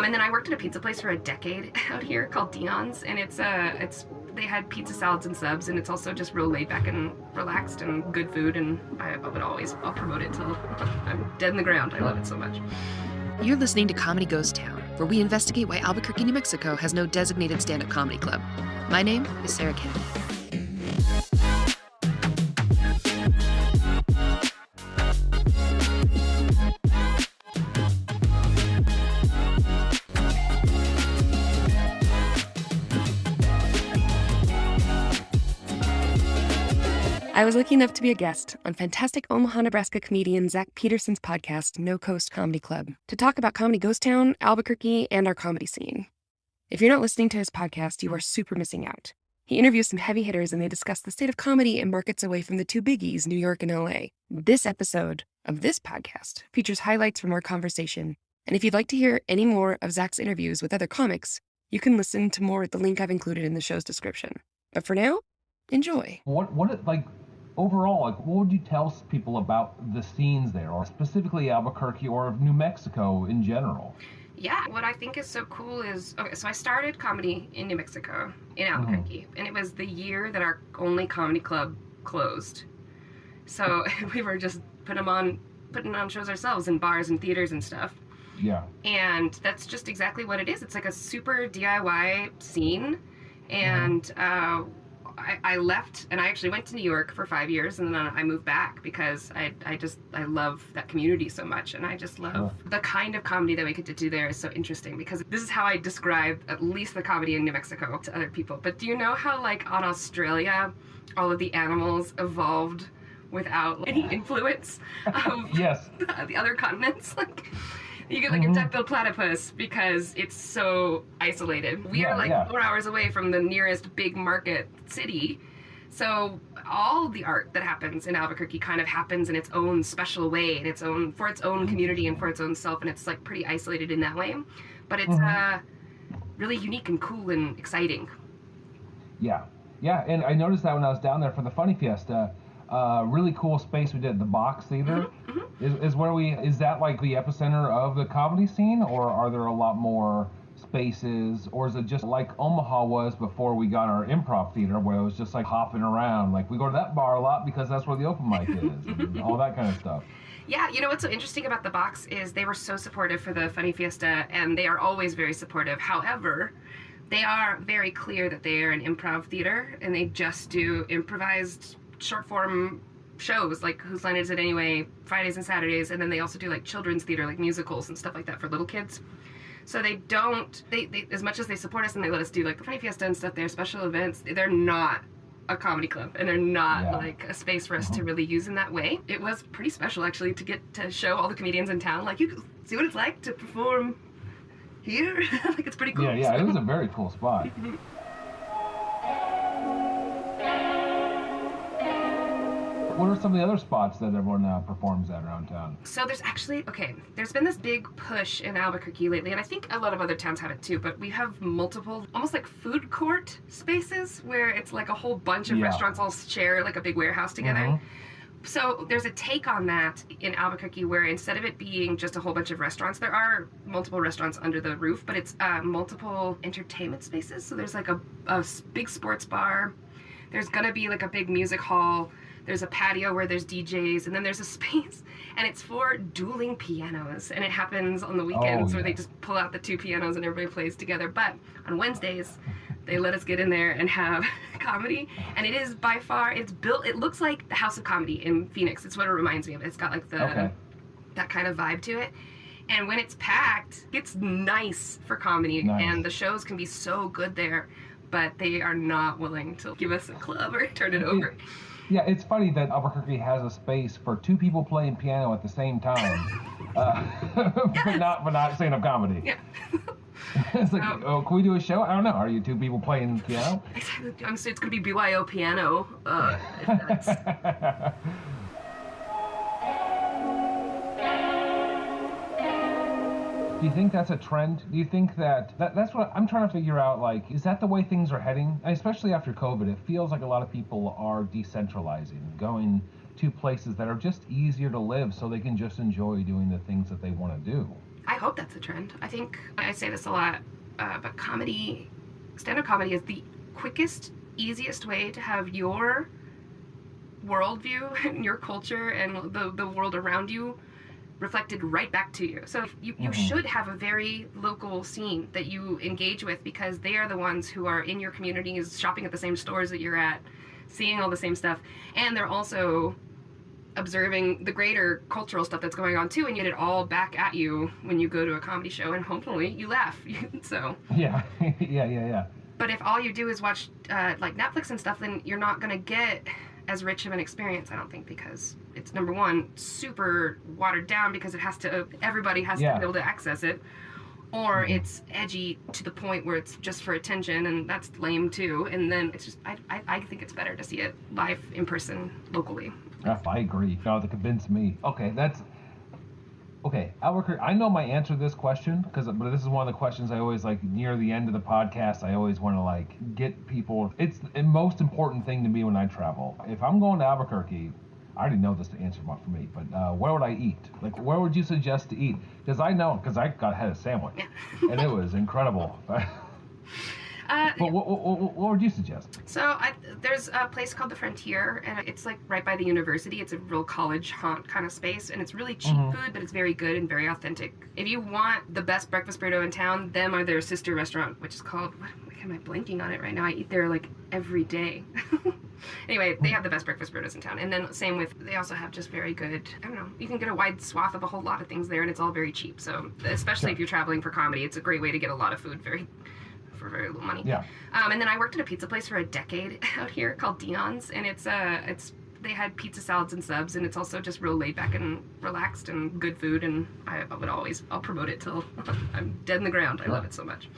And then I worked at a pizza place for a decade out here called Dion's, and they had pizza salads and subs, and it's also just real laid back and relaxed and good food, and I'll promote it till I'm dead in the ground. I love it so much. You're listening to Comedy Ghost Town, where we investigate why Albuquerque, New Mexico has no designated stand-up comedy club. My name is Sarah Kennedy. I was lucky enough to be a guest on fantastic Omaha, Nebraska comedian Zach Peterson's podcast, No Coast Comedy Club, to talk about Comedy Ghost Town, Albuquerque, and our comedy scene. If you're not listening to his podcast, you are super missing out. He interviews some heavy hitters and they discuss the state of comedy in markets away from the two biggies, New York and LA. This episode of this podcast features highlights from our conversation. And if you'd like to hear any more of Zach's interviews with other comics, you can listen to more at the link I've included in the show's description. But for now, enjoy. Overall, what would you tell people about the scenes there, or specifically Albuquerque or New Mexico in general? Yeah, what I think is so cool is, so I started comedy in New Mexico, in Albuquerque, and it was the year that our only comedy club closed. So we were just putting on shows ourselves in bars and theaters and stuff. Yeah. And that's just exactly what it is. It's like a super DIY scene, and I left, and I actually went to New York for 5 years, and then I moved back because I love that community so much, and I just love the kind of comedy that we get to do there is so interesting, because this is how I describe at least the comedy in New Mexico to other people. But do you know how, like, on Australia, all of the animals evolved without any influence of the other continents? Like, you get like a duck-billed platypus because it's so isolated. We are 4 hours away from the nearest big market city. So all the art that happens in Albuquerque kind of happens in its own special way, for its own community and for its own self, and it's like pretty isolated in that way. But it's really unique and cool and exciting. Yeah, and I noticed that when I was down there for the Funny Fiesta. Really cool space we did, the Box Theater, is that like the epicenter of the comedy scene, or are there a lot more spaces, or is it just like Omaha was before we got our improv theater, where it was just like hopping around, like we go to that bar a lot because that's where the open mic is, and all that kind of stuff? Yeah, you know what's so interesting about the Box is they were so supportive for the Funny Fiesta, and they are always very supportive. However, they are very clear that they are an improv theater, and they just do improvised short form shows like Whose Line Is It Anyway, Fridays and Saturdays, and then they also do like children's theater, like musicals and stuff like that for little kids. So they as much as they support us and they let us do like the Funny Fiesta and stuff, their special events, they're not a comedy club, and they're not like a space for us to really use in that way. It was pretty special actually to get to show all the comedians in town, like, you can see what it's like to perform here. Like, it's pretty cool. Yeah, it was a very cool spot. What are some of the other spots that everyone performs at around town? So there's been this big push in Albuquerque lately, and I think a lot of other towns have it too, but we have multiple, almost like food court spaces, where it's like a whole bunch of restaurants all share like a big warehouse together. So there's a take on that in Albuquerque, where instead of it being just a whole bunch of restaurants, there are multiple restaurants under the roof, but it's multiple entertainment spaces. So there's like a big sports bar, there's gonna be like a big music hall, there's a patio where there's DJs, and then there's a space, and it's for dueling pianos, and it happens on the weekends where they just pull out the two pianos and everybody plays together. But on Wednesdays, they let us get in there and have comedy, and it is by far, it looks like the House of Comedy in Phoenix. It's what it reminds me of. It's got like that kind of vibe to it. And when it's packed, it's nice for comedy, and the shows can be so good there, but they are not willing to give us a club or turn it over. Yeah, it's funny that Albuquerque has a space for two people playing piano at the same time, but not stand-up comedy. Yeah. It's like, can we do a show? I don't know. Are you two people playing piano? Exactly. I'm saying it's going to be BYO piano. Do you think that's a trend? Do you think that's what I'm trying to figure out, like, is that the way things are heading? Especially after COVID, it feels like a lot of people are decentralizing, going to places that are just easier to live so they can just enjoy doing the things that they want to do. I hope that's the trend. I think I say this a lot, but stand-up comedy is the quickest, easiest way to have your worldview and your culture and the world around you reflected right back to you. So you should have a very local scene that you engage with, because they are the ones who are in your communities, shopping at the same stores that you're at, seeing all the same stuff, and they're also observing the greater cultural stuff that's going on too, and you get it all back at you when you go to a comedy show, and hopefully you laugh. So yeah. Yeah. But if all you do is watch like Netflix and stuff, then you're not gonna get as rich of an experience, I don't think, because it's, number one, super watered down because everybody has to be able to access it, or it's edgy to the point where it's just for attention, and that's lame too. And then it's just, I think it's better to see it live in person locally. I agree. No, to convince me. Okay, Albuquerque, I know my answer to this question, but this is one of the questions I always, like, near the end of the podcast, I always want to, like, get people. It's the most important thing to me when I travel. If I'm going to Albuquerque, I already know this answer for me, but where would I eat? Like, where would you suggest to eat? Because I had a sandwich, and it was incredible. But what would you suggest? So there's a place called the Frontier, and it's like right by the university. It's a real college haunt kind of space, and it's really cheap food, but it's very good and very authentic. If you want the best breakfast burrito in town, them are their sister restaurant, which is called, what am I blanking on it right now? I eat there like every day. Anyway, they have the best breakfast burritos in town. And then same with, they also have just very good, I don't know, you can get a wide swath of a whole lot of things there, and it's all very cheap. So especially if you're traveling for comedy, it's a great way to get a lot of food for very little money. Yeah. And then I worked at a pizza place for a decade out here called Dion's, and it's they had pizza salads and subs, and it's also just real laid back and relaxed and good food, and I'll promote it till I'm dead in the ground. I love it so much.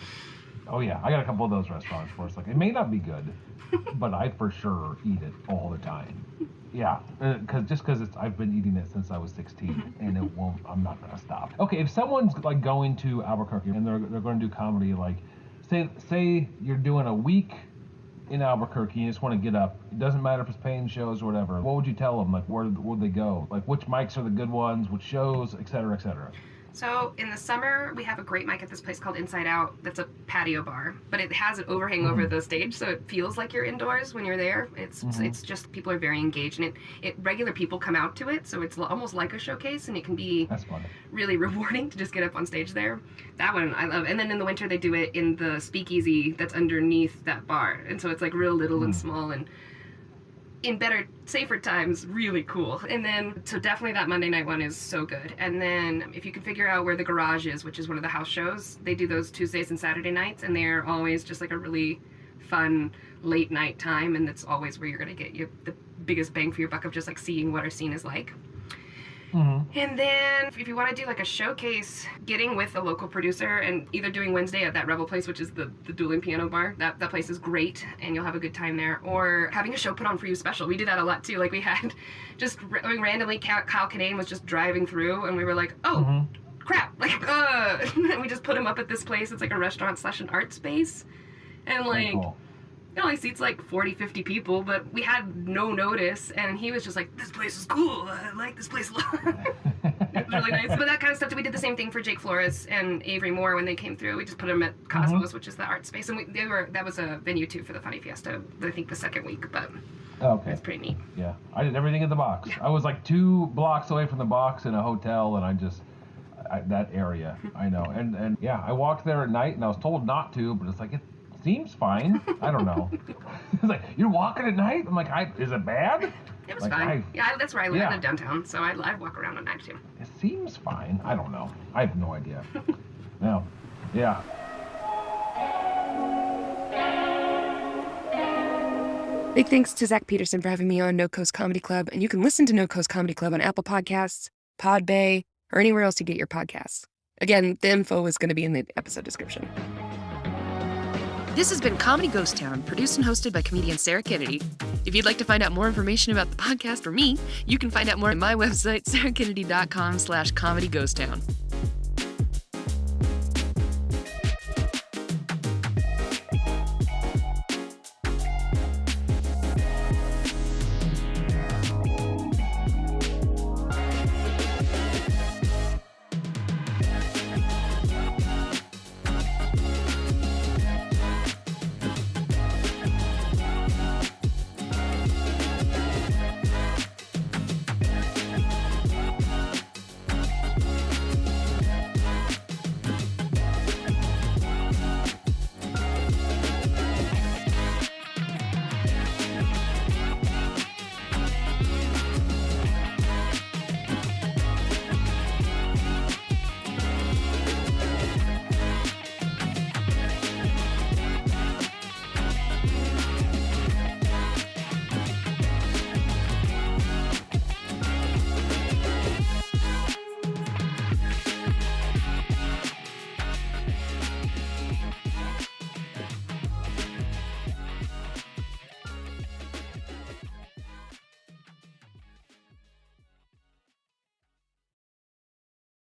Oh yeah, I got a couple of those restaurants where it's like, it may not be good, but I for sure eat it all the time. Yeah, because I've been eating it since I was 16, and I'm not gonna stop. Okay, if someone's like going to Albuquerque and they're going to do comedy, like say you're doing a week in Albuquerque, you just want to get up. It doesn't matter if it's paying shows or whatever. What would you tell them? Like, where would they go? Like, which mics are the good ones? Which shows, et cetera, et cetera? So in the summer, we have a great mic at this place called Inside Out. That's a patio bar, but it has an overhang over the stage, so it feels like you're indoors when you're there. It's just, people are very engaged, and regular people come out to it, so it's almost like a showcase, and it can be really rewarding to just get up on stage there. That one I love. And then in the winter, they do it in the speakeasy that's underneath that bar, and so it's like real little and small, and in better, safer times, really cool. And then, so definitely that Monday night one is so good. And then if you can figure out where the Garage is, which is one of the house shows, they do those Tuesdays and Saturday nights, and they're always just like a really fun late night time, and that's always where you're going to get the biggest bang for your buck of just like seeing what our scene is like. And then if you want to do like a showcase, getting with a local producer and either doing Wednesday at that Rebel place, which is the dueling piano bar, that place is great and you'll have a good time there, or having a show put on for you special. We do that a lot too. Like we had just randomly Kyle Kinane was just driving through and we were like, oh crap, like and we just put him up at this place. It's like a restaurant / an art space, and like it only seats like 40-50 people, but we had no notice, and he was just like, this place is cool, I like this place a lot. It was really nice. But that kind of stuff, we did the same thing for Jake Flores and Avery Moore when they came through. We just put them at Cosmos, which is the art space, and that was a venue too for the Funny Fiesta, I think the second week, but it's pretty neat. Yeah, I did everything in the box. I was like 2 blocks away from the box in a hotel, and that area, I know. And yeah, I walked there at night, and I was told not to, but it's like, it seems fine. I don't know. It's like, you're walking at night? I'm like, is it bad? It was fine. That's where I live. I live downtown, so I walk around at night too. It seems fine. I don't know. I have no idea. No. Yeah. Big thanks to Zach Peterson for having me on No Coast Comedy Club, and you can listen to No Coast Comedy Club on Apple Podcasts, Podbay, or anywhere else you get your podcasts. Again, the info is going to be in the episode description. This has been Comedy Ghost Town, produced and hosted by comedian Sarah Kennedy. If you'd like to find out more information about the podcast or me, you can find out more at my website, sarahkennedy.com/comedyghosttown.